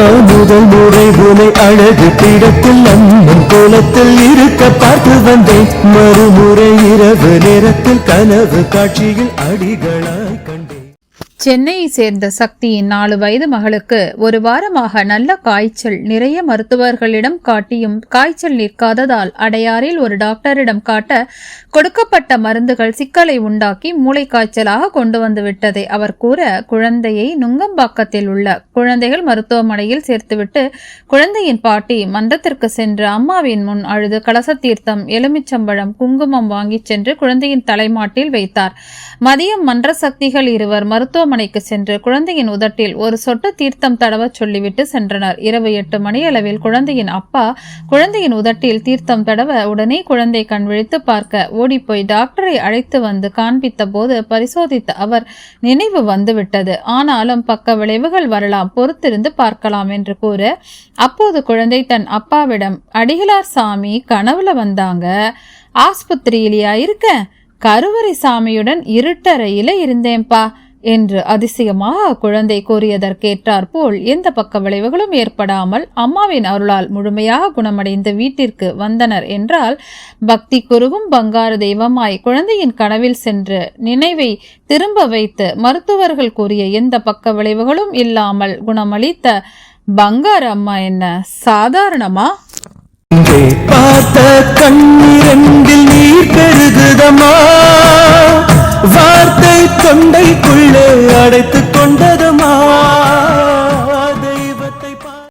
முதல் முறை உனை அழகு பீடத்தில் அம்மன் கோலத்தில் இருக்க பார்த்து வந்தேன். மறுமுறை இரவு நேரத்தில் கனவு காட்சியில் அடிகளாய் கண்டேன். சென்னையை சேர்ந்த சக்தியின் 4 வயது மகளுக்கு ஒரு வாரமாக நல்ல காய்ச்சல். நிறைய மருத்துவர்களிடம் காட்டியும் காய்ச்சல் நிற்காததால் அடையாறில் ஒரு டாக்டரிடம் காட்ட கொடுக்கப்பட்ட மருந்துகள் சிக்கலை உண்டாக்கி மூளைக்காய்ச்சலாக கொண்டு வந்து விட்டதை அவர் கூற, குழந்தையை நுங்கம்பாக்கத்தில் உள்ள குழந்தைகள் மருத்துவமனையில் சேர்த்துவிட்டு குழந்தையின் பாட்டி மன்றத்திற்கு சென்று அம்மாவின் முன் அழுது கலச தீர்த்தம், எலுமிச்சம்பழம், குங்குமம் வாங்கிச் சென்று குழந்தையின் தலைமாட்டில் வைத்தார். மதியம் மன்ற சக்திகள் இருவர் மருத்துவமனைக்கு சென்று குழந்தையின் உதட்டில் ஒரு சொட்டு தீர்த்தம் தடவ சொல்லிவிட்டு சென்றனர். இரவு 8 மணி அளவில் குழந்தையின் அப்பா குழந்தையின் உதட்டில் தீர்த்தம் தடவ உடனே குழந்தை கண் விழித்து பார்க்க ஓடிப்போய் டாக்டரை அழைத்து வந்து காண்பித்த போது பரிசோதித்த அவர் நினைவு வந்துவிட்டது. ஆனாலும் பக்க விளைவுகள் வரலாம், பொறுத்திருந்து பார்க்கலாம் என்று கூற, அப்போது குழந்தை தன் அப்பாவிடம், அடிகளார் சாமி கனவுல வந்தாங்க, ஆஸ்பத்திரியிலையா இருக்க, கருவறை சாமியுடன் இருட்டறையில இருந்தேன்பா என்று அதிசயமாக குழந்தை கூறியதற்கேற்றார் போல் எந்த பக்க விளைவுகளும் ஏற்படாமல் அம்மாவின் அருளால் முழுமையாக குணமடைந்து வீட்டிற்கு வந்தனர் என்றால், பக்தி குருவும் பங்கார தெய்வமாய் குழந்தையின் கனவில் சென்று நினைவை திரும்ப வைத்து மருத்துவர்கள் கூறிய எந்த பக்க விளைவுகளும் இல்லாமல் குணமளித்த பங்கார அம்மா என்ன சாதாரணமா? பார்த்த கண்ணீரெண்டில் நீர் பெருகுதமா, வார்த்தை தொண்டைக்குள்ளே அடைத்துக் கொண்ட